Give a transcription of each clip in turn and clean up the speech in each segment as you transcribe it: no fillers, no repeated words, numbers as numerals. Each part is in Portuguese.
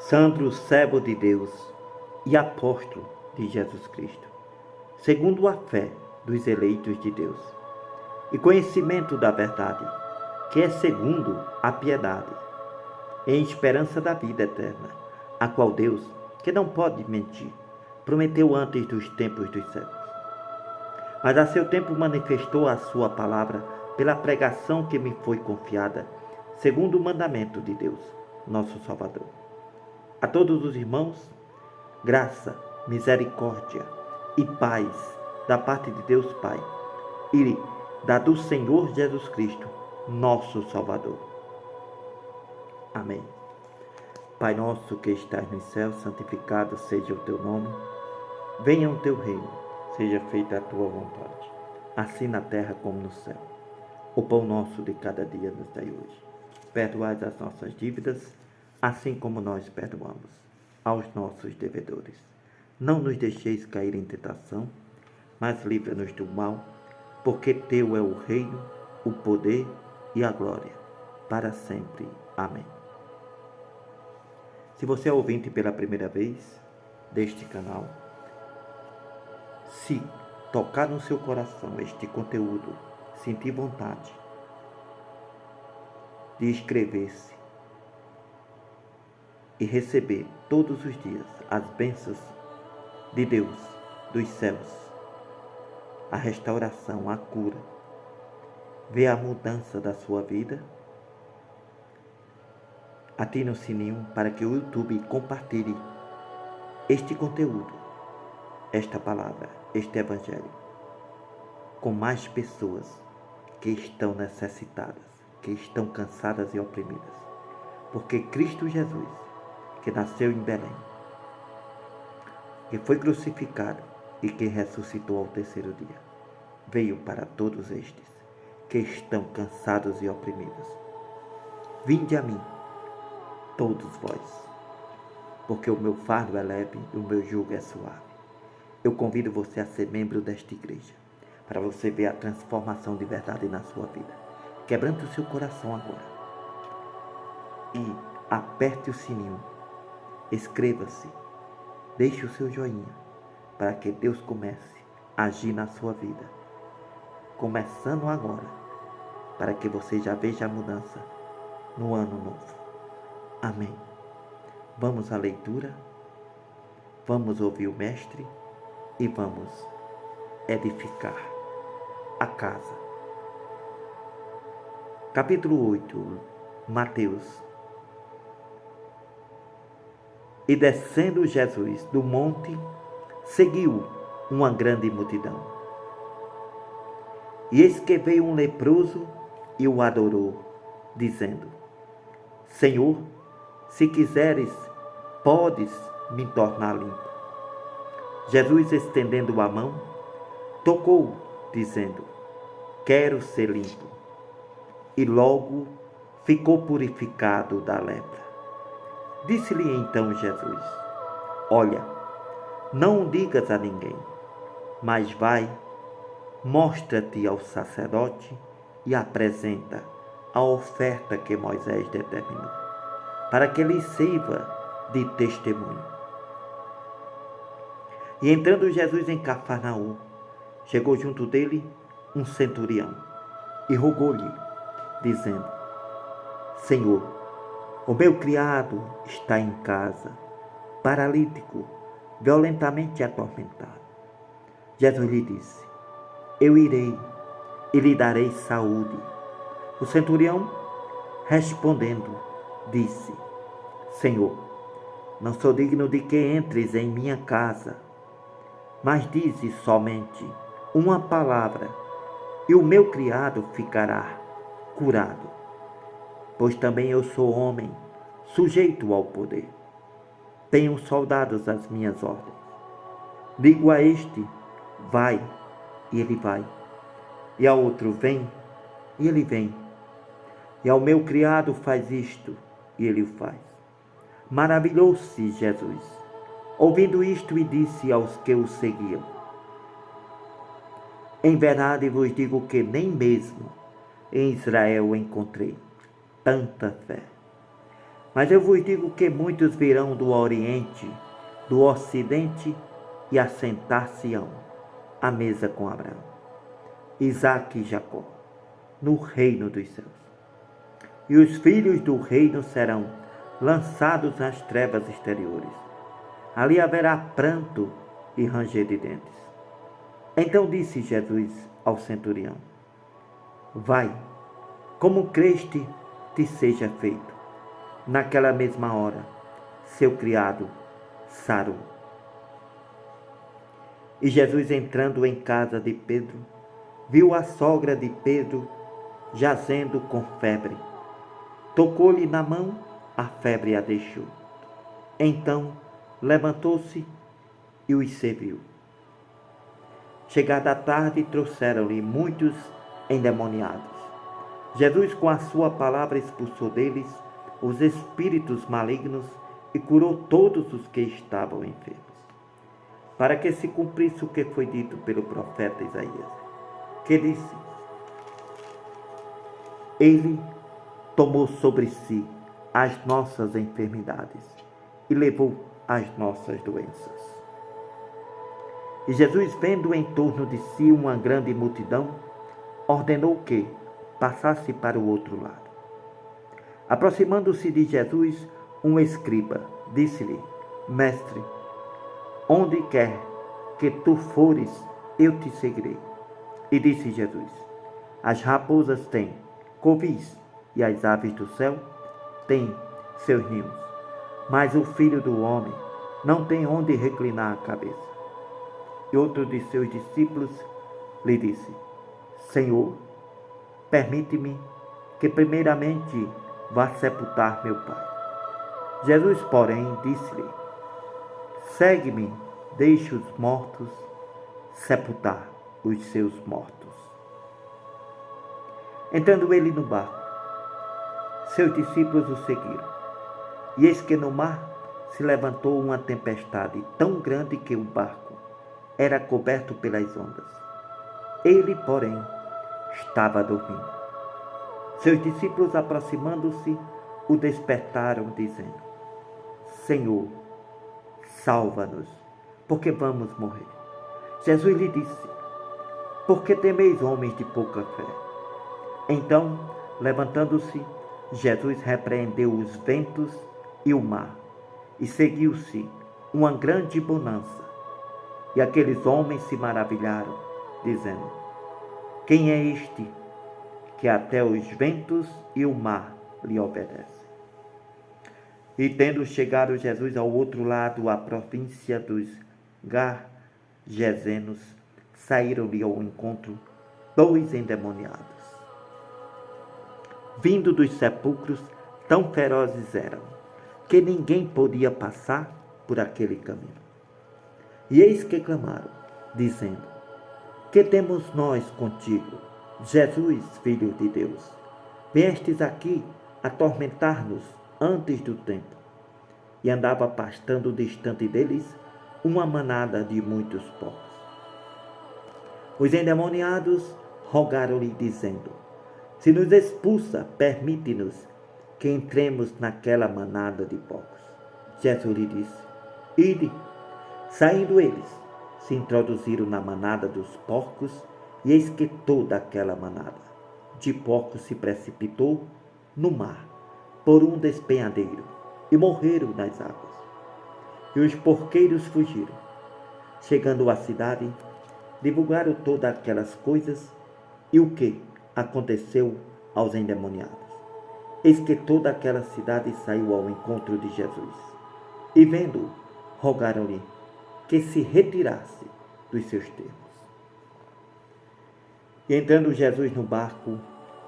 Sandro, servo de Deus e apóstolo de Jesus Cristo, segundo a fé dos eleitos de Deus, e conhecimento da verdade, que é segundo a piedade, em esperança da vida eterna, a qual Deus, que não pode mentir, prometeu antes dos tempos dos séculos. Mas a seu tempo manifestou a sua palavra pela pregação que me foi confiada, segundo o mandamento de Deus, nosso Salvador. A todos os irmãos, graça, misericórdia e paz da parte de Deus Pai e da do Senhor Jesus Cristo, nosso Salvador. Amém. Pai nosso que estás nos céus, santificado seja o teu nome. Venha o teu reino, seja feita a tua vontade, assim na terra como no céu. O pão nosso de cada dia nos dai hoje. Perdoai as nossas dívidas, assim como nós perdoamos aos nossos devedores. Não nos deixeis cair em tentação, mas livra-nos do mal, porque teu é o reino, o poder e a glória, para sempre. Amém. Se você é ouvinte pela primeira vez deste canal, se tocar no seu coração este conteúdo, sentir vontade de inscrever-se e receber todos os dias as bênçãos de Deus, dos céus, a restauração, a cura, ver a mudança da sua vida, atine o sininho para que o YouTube compartilhe este conteúdo, esta palavra, este evangelho, com mais pessoas que estão necessitadas, que estão cansadas e oprimidas. Porque Cristo Jesus, que nasceu em Belém, que foi crucificado e que ressuscitou ao terceiro dia, veio para todos estes que estão cansados e oprimidos. Vinde a mim, todos vós, porque o meu fardo é leve e o meu jugo é suave. Eu convido você a ser membro desta igreja, para você ver a transformação de verdade na sua vida. Quebrante o seu coração agora e aperte o sininho, inscreva-se, deixe o seu joinha, para que Deus comece a agir na sua vida, começando agora, para que você já veja a mudança no ano novo. Amém. Vamos à leitura, vamos ouvir o Mestre e vamos edificar a casa. Capítulo 8, Mateus. E descendo Jesus do monte, seguiu uma grande multidão. E eis que veio um leproso e o adorou, dizendo: Senhor, se quiseres, podes me tornar limpo. Jesus, estendendo a mão, tocou, dizendo: Quero ser limpo. E logo ficou purificado da lepra. Disse-lhe então Jesus: Olha, não digas a ninguém, mas vai, mostra-te ao sacerdote e apresenta a oferta que Moisés determinou, para que lhe sirva de testemunho. E entrando Jesus em Cafarnaum, chegou junto dele um centurião e rogou-lhe, dizendo: Senhor, o meu criado está em casa, paralítico, violentamente atormentado. Jesus lhe disse: Eu irei e lhe darei saúde. O centurião, respondendo, disse: Senhor, não sou digno de que entres em minha casa, mas dize somente uma palavra, e o meu criado ficará curado. Pois também eu sou homem, sujeito ao poder. Tenho soldados às minhas ordens. Digo a este: vai, e ele vai. E ao outro: vem, e ele vem. E ao meu criado: faz isto, e ele o faz. Maravilhou-se Jesus, ouvindo isto, e disse aos que o seguiam: Em verdade vos digo que nem mesmo em Israel encontrei tanta fé. Mas eu vos digo que muitos virão do Oriente, do Ocidente, e assentar-se-ão à mesa com Abraão, Isaque e Jacó, no reino dos céus. E os filhos do reino serão lançados nas trevas exteriores. Ali haverá pranto e ranger de dentes. Então disse Jesus ao centurião: vai, como creste te seja feito. Naquela mesma hora, seu criado sarou. E Jesus, entrando em casa de Pedro, viu a sogra de Pedro jazendo com febre. Tocou-lhe na mão, a febre a deixou. Então levantou-se e os serviu. Chegada a tarde, trouxeram-lhe muitos endemoniados. Jesus, com a sua palavra, expulsou deles os espíritos malignos e curou todos os que estavam enfermos, para que se cumprisse o que foi dito pelo profeta Isaías, que disse: Ele tomou sobre si as nossas enfermidades e levou as nossas doenças. E Jesus, vendo em torno de si uma grande multidão, ordenou que passasse para o outro lado. Aproximando-se de Jesus, um escriba disse-lhe: Mestre, onde quer que tu fores, eu te seguirei. E disse Jesus: as raposas têm covis e as aves do céu têm seus ninhos, mas o Filho do Homem não tem onde reclinar a cabeça. E outro de seus discípulos lhe disse: Senhor, permite-me que primeiramente vá sepultar meu pai. Jesus, porém, disse-lhe: segue-me, deixe os mortos sepultar os seus mortos. Entrando ele no barco, seus discípulos o seguiram. E eis que no mar se levantou uma tempestade tão grande que o barco era coberto pelas ondas. Ele, porém, estava dormindo. Seus discípulos, aproximando-se, o despertaram, dizendo: Senhor, salva-nos, porque vamos morrer. Jesus lhe disse: por que temeis, homens de pouca fé? Então, levantando-se, Jesus repreendeu os ventos e o mar, e seguiu-se uma grande bonança. E aqueles homens se maravilharam, dizendo: quem é este que até os ventos e o mar lhe obedecem? E tendo chegado Jesus ao outro lado, a província dos Gergesenos, saíram-lhe ao encontro 2 endemoniados. Vindo dos sepulcros, tão ferozes eram, que ninguém podia passar por aquele caminho. E eis que clamaram, dizendo: que temos nós contigo, Jesus, Filho de Deus? Viestes aqui atormentar-nos antes do tempo. E andava pastando distante deles uma manada de muitos porcos. Os endemoniados rogaram-lhe, dizendo: se nos expulsa, permite-nos que entremos naquela manada de porcos. Jesus lhe disse: ide. Saindo eles, se introduziram na manada dos porcos, e eis que toda aquela manada de porcos se precipitou no mar por um despenhadeiro e morreram nas águas. E os porqueiros fugiram. Chegando à cidade, divulgaram todas aquelas coisas e o que aconteceu aos endemoniados. Eis que toda aquela cidade saiu ao encontro de Jesus, e vendo-o, rogaram-lhe que se retirasse dos seus termos. E entrando Jesus no barco,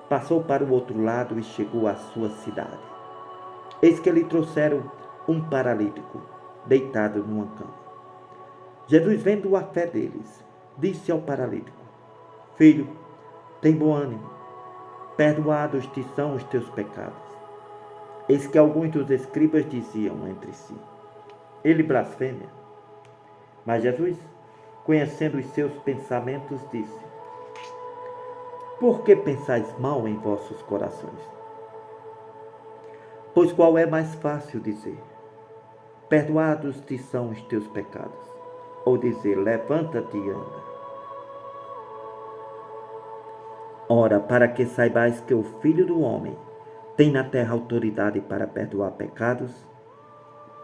passou para o outro lado e chegou à sua cidade. Eis que lhe trouxeram um paralítico, deitado numa cama. Jesus, vendo a fé deles, disse ao paralítico: filho, tem bom ânimo, perdoados te são os teus pecados. Eis que alguns dos escribas diziam entre si: ele blasfêmia. Mas Jesus, conhecendo os seus pensamentos, disse: por que pensais mal em vossos corações? Pois qual é mais fácil dizer: perdoados te são os teus pecados, ou dizer: levanta-te e anda? Ora, para que saibais que o Filho do Homem tem na terra autoridade para perdoar pecados,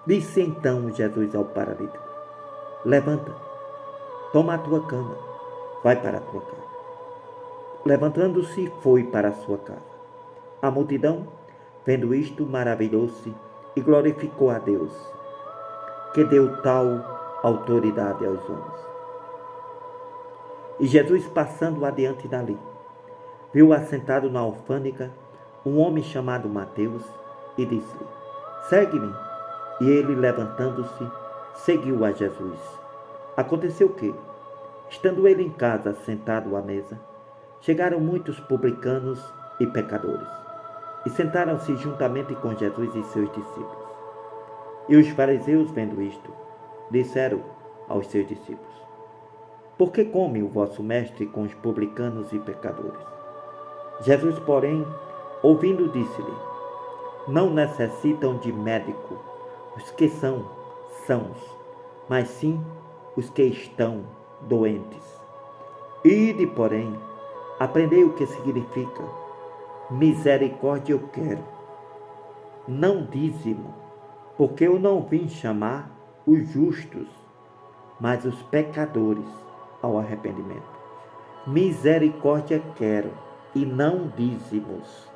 disse então Jesus ao paralítico: levanta, toma a tua cama, vai para a tua casa. Levantando-se, foi para a sua casa. A multidão, vendo isto, maravilhou-se e glorificou a Deus, que deu tal autoridade aos homens. E Jesus, passando adiante dali, viu assentado na alfândega um homem chamado Mateus e disse-lhe: segue-me. E ele, levantando-se, seguiu a Jesus. Aconteceu que, estando ele em casa, sentado à mesa, chegaram muitos publicanos e pecadores, e sentaram-se juntamente com Jesus e seus discípulos. E os fariseus, vendo isto, disseram aos seus discípulos: por que come o vosso mestre com os publicanos e pecadores? Jesus, porém, ouvindo, disse-lhe: não necessitam de médico os que são sãos, mas sim os que estão doentes. Ide, porém, aprendei o que significa: misericórdia eu quero, não dízimo, porque eu não vim chamar os justos, mas os pecadores ao arrependimento. Misericórdia quero, e não dízimos,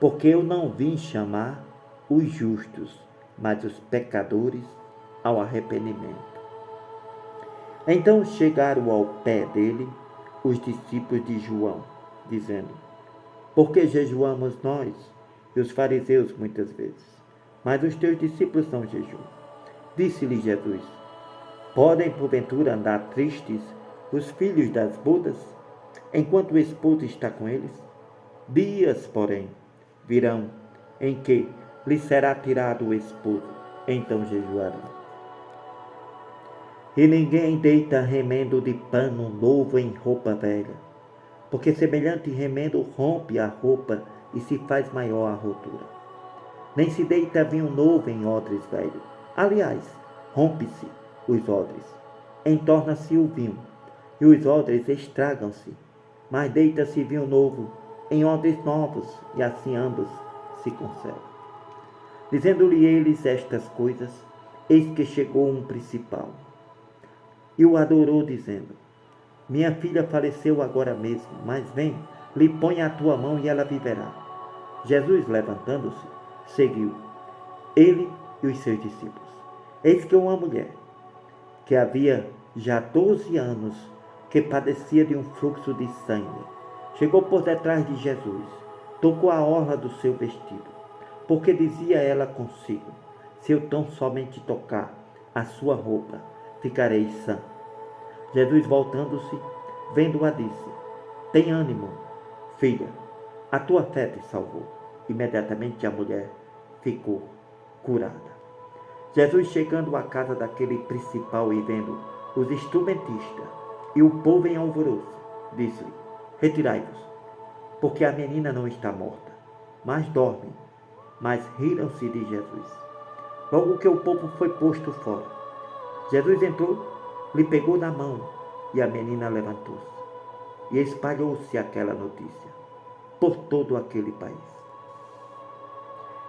porque eu não vim chamar os justos, mas os pecadores ao arrependimento. Então chegaram ao pé dele os discípulos de João, dizendo: por que jejuamos nós e os fariseus muitas vezes, mas os teus discípulos não jejuam? Disse-lhe Jesus: podem porventura andar tristes os filhos das bodas, enquanto o esposo está com eles? Dias, porém, virão em que lhe será tirado o esposo, então jejuarão. E ninguém deita remendo de pano novo em roupa velha, porque semelhante remendo rompe a roupa e se faz maior a rotura. Nem se deita vinho novo em odres velhos. Aliás, rompe-se os odres, entorna-se o vinho, e os odres estragam-se. Mas deita-se vinho novo em odres novos, e assim ambos se conservam. Dizendo-lhe eles estas coisas, eis que chegou um principal, e o adorou, dizendo: minha filha faleceu agora mesmo, mas vem, lhe põe a tua mão e ela viverá. Jesus, levantando-se, seguiu, ele e os seus discípulos. Eis que uma mulher, que havia já 12 anos, que padecia de um fluxo de sangue, chegou por detrás de Jesus, tocou a orla do seu vestido, porque dizia ela consigo: se eu tão somente tocar a sua roupa, ficarei sã. Jesus, voltando-se, vendo-a, disse: tem ânimo, filha, a tua fé te salvou. Imediatamente a mulher ficou curada. Jesus, chegando à casa daquele principal e vendo os instrumentistas e o povo em alvoroço, disse-lhe: retirai-vos, porque a menina não está morta, mas dorme. Mas riram-se de Jesus. Logo que o povo foi posto fora, Jesus entrou, lhe pegou na mão, e a menina levantou-se. E espalhou-se aquela notícia por todo aquele país.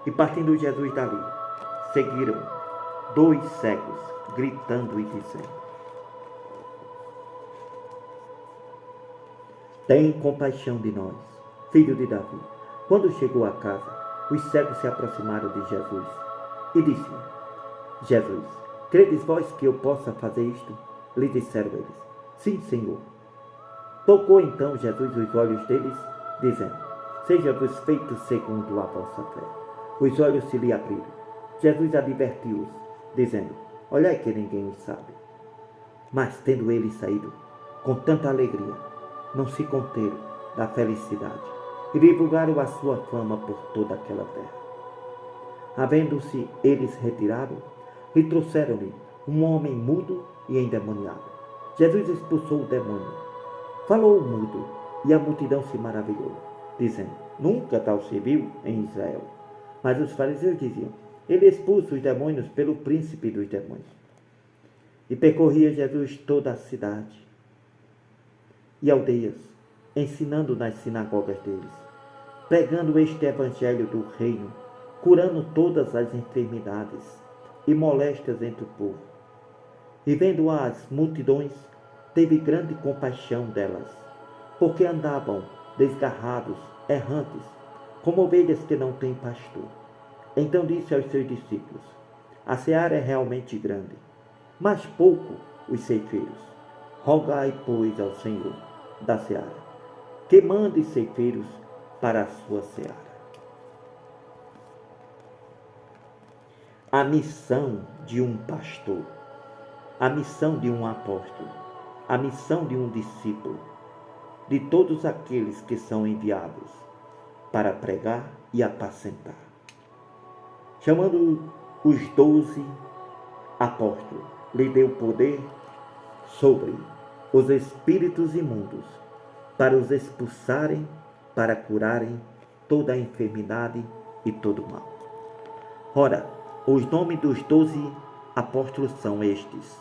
E partindo Jesus dali, seguiram 2 cegos, gritando e dizendo: tem compaixão de nós, filho de Davi. Quando chegou a casa, os cegos se aproximaram de Jesus e disse-lhe: Jesus, credes vós que eu possa fazer isto? Lhe disseram eles: sim, Senhor. Tocou então Jesus os olhos deles, dizendo: seja-vos feito segundo a vossa fé. Os olhos se lhe abriram. Jesus advertiu-os, dizendo: olhai que ninguém os sabe. Mas tendo eles saído, com tanta alegria, não se conteram da felicidade, e divulgaram a sua fama por toda aquela terra. Havendo-se eles retirado, lhe trouxeram-lhe um homem mudo e endemoniado. Jesus expulsou o demônio, falou o mudo, e a multidão se maravilhou, dizendo: nunca tal se viu em Israel. Mas os fariseus diziam: ele expulsa os demônios pelo príncipe dos demônios. E percorria Jesus toda a cidade e aldeias, ensinando nas sinagogas deles, pregando este evangelho do reino, curando todas as enfermidades e moléstias entre o povo. E vendo as multidões, teve grande compaixão delas, porque andavam desgarrados, errantes, como ovelhas que não têm pastor. Então disse aos seus discípulos: a seara é realmente grande, mas pouco os ceifeiros. Rogai, pois, ao Senhor da seara, que mande ceifeiros para a sua seara. A missão de um pastor, a missão de um apóstolo, a missão de um discípulo, de todos aqueles que são enviados para pregar e apacentar. Chamando os 12 apóstolos, lhe deu poder sobre os espíritos imundos, para os expulsarem, para curarem toda a enfermidade e todo o mal. Ora, os nomes dos 12 apóstolos são estes: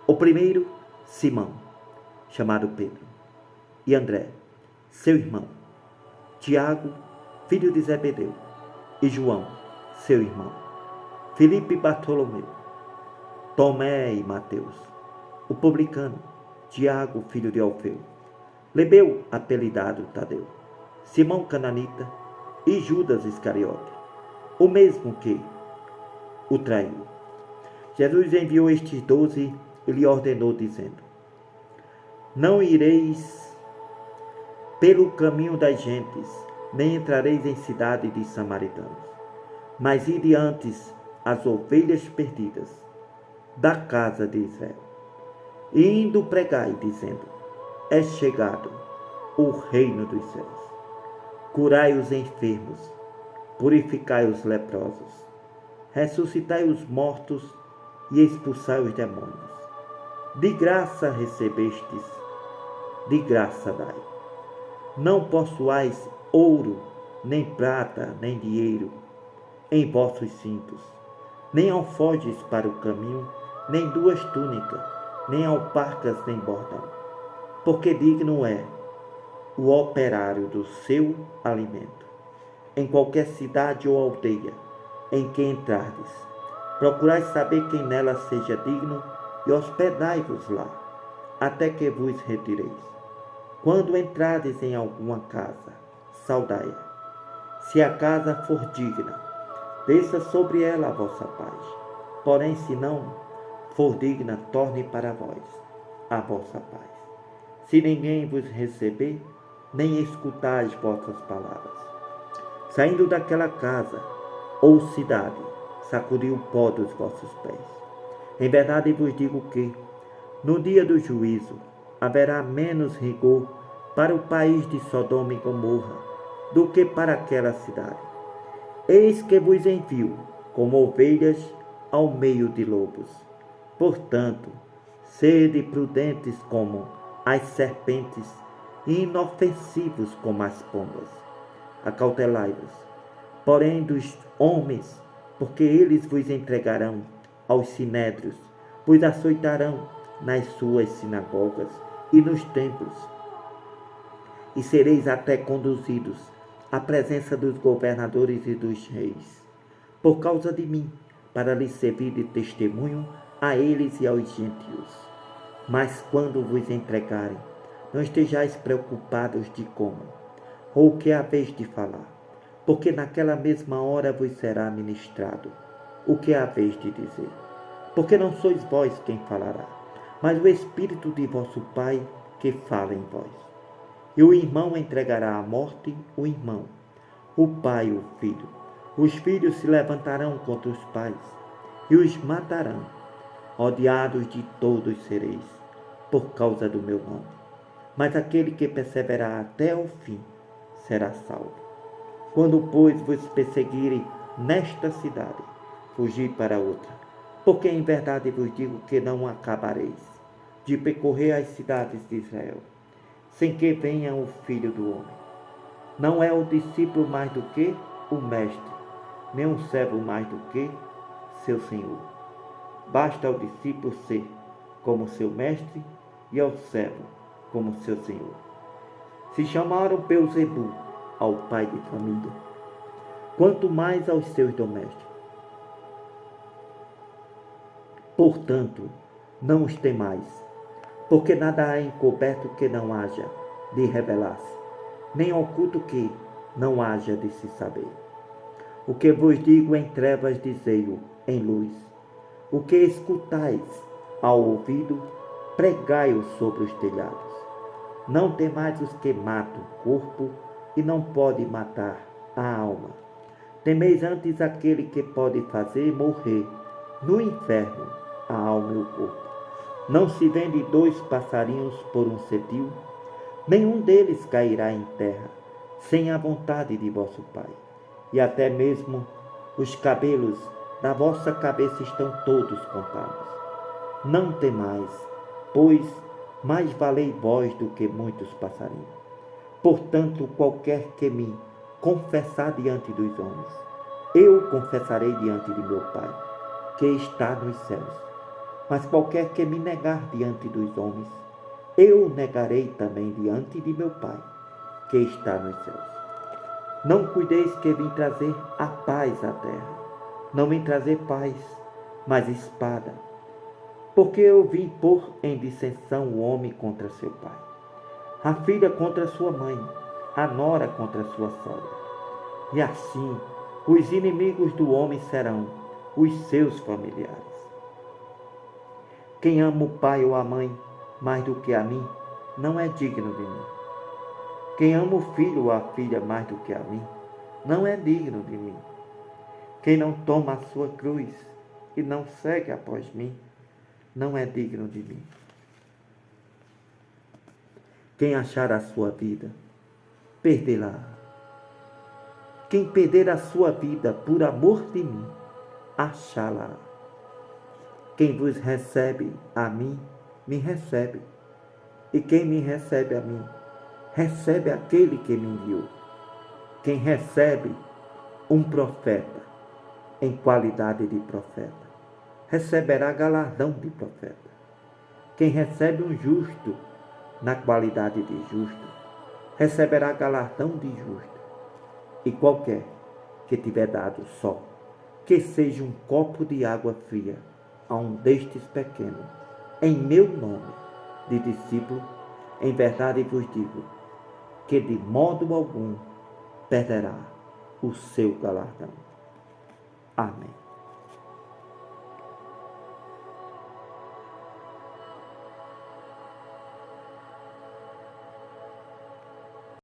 o primeiro, Simão, chamado Pedro, e André, seu irmão, Tiago, filho de Zebedeu, e João, seu irmão, Filipe e Bartolomeu, Tomé e Mateus, o publicano, Tiago, filho de Alfeu, Lebeu, apelidado Tadeu, Simão cananita e Judas Iscariote, o mesmo que o traiu. Jesus enviou estes 12 e lhe ordenou, dizendo: não ireis pelo caminho das gentes, nem entrareis em cidade de samaritanos, mas ide antes as ovelhas perdidas da casa de Israel. E indo pregai, dizendo: é chegado o reino dos céus. Curai os enfermos, purificai os leprosos, ressuscitai os mortos e expulsai os demônios. De graça recebestes, de graça dai. Não possuais ouro, nem prata, nem dinheiro em vossos cintos, nem alforjes para o caminho, nem 2 túnicas, nem alparcas, nem bordão, porque digno é o operário do seu alimento. Em qualquer cidade ou aldeia em que entrardes, procurai saber quem nela seja digno e hospedai-vos lá, até que vos retireis. Quando entrardes em alguma casa, saudai-a. Se a casa for digna, desça sobre ela a vossa paz. Porém, se não for digna, torne para vós a vossa paz. Se ninguém vos receber, nem escutar as vossas palavras. Saindo daquela casa ou cidade, sacudi o pó dos vossos pés. Em verdade vos digo que, no dia do juízo, haverá menos rigor para o país de Sodoma e Gomorra do que para aquela cidade. Eis que vos envio como ovelhas ao meio de lobos. Portanto, sede prudentes como as serpentes e inofensivos como as pombas. Acautelai-vos, porém, dos homens, porque eles vos entregarão aos sinédrios, vos açoitarão nas suas sinagogas e nos templos, e sereis até conduzidos à presença dos governadores e dos reis, por causa de mim, para lhes servir de testemunho a eles e aos gentios. Mas quando vos entregarem, não estejais preocupados de como ou o que haveis de falar, porque naquela mesma hora vos será ministrado o que haveis de dizer. Porque não sois vós quem falará, mas o Espírito de vosso Pai que fala em vós. E o irmão entregará à morte o irmão, o pai o filho. Os filhos se levantarão contra os pais e os matarão. Odiados de todos sereis, por causa do meu nome. Mas aquele que perseverar até o fim será salvo. Quando, pois, vos perseguirem nesta cidade, fugi para outra, porque em verdade vos digo que não acabareis de percorrer as cidades de Israel, sem que venha o Filho do Homem. Não é o discípulo mais do que o mestre, nem um servo mais do que seu senhor. Basta ao discípulo ser como seu mestre e ao servo como seu senhor. Se chamaram Beelzebul ao pai de família, quanto mais aos seus domésticos. Portanto, não os temais, porque nada há encoberto que não haja de revelar-se, nem oculto que não haja de se saber. O que vos digo em trevas, dizei-o em luz. O que escutais ao ouvido, pregai-o sobre os telhados. Não temais os que matam o corpo e não pode matar a alma. Temeis antes aquele que pode fazer morrer no inferno a alma e o corpo. Não se vende 2 passarinhos por um cetil? Nenhum deles cairá em terra, sem a vontade de vosso Pai. E até mesmo os cabelos da vossa cabeça estão todos contados. Não temais, pois mais valei vós do que muitos passarinhos. Portanto, qualquer que me confessar diante dos homens, eu confessarei diante de meu Pai, que está nos céus. Mas qualquer que me negar diante dos homens, eu negarei também diante de meu Pai, que está nos céus. Não cuideis que vim trazer a paz à terra. Não vim trazer paz, mas espada. Porque eu vim pôr em dissensão o homem contra seu pai, a filha contra sua mãe, a nora contra sua sogra. E assim, os inimigos do homem serão os seus familiares. Quem ama o pai ou a mãe mais do que a mim, não é digno de mim. Quem ama o filho ou a filha mais do que a mim, não é digno de mim. Quem não toma a sua cruz e não segue após mim, não é digno de mim. Quem achar a sua vida, perdê-la. Quem perder a sua vida por amor de mim, achá-la. Quem vos recebe a mim, me recebe. E quem me recebe a mim, recebe aquele que me enviou. Quem recebe um profeta em qualidade de profeta, receberá galardão de profeta. Quem recebe um justo na qualidade de justo, receberá galardão de justo. E qualquer que tiver dado só, que seja um copo de água fria a um destes pequenos, em meu nome de discípulo, em verdade vos digo, que de modo algum perderá o seu galardão. Amém.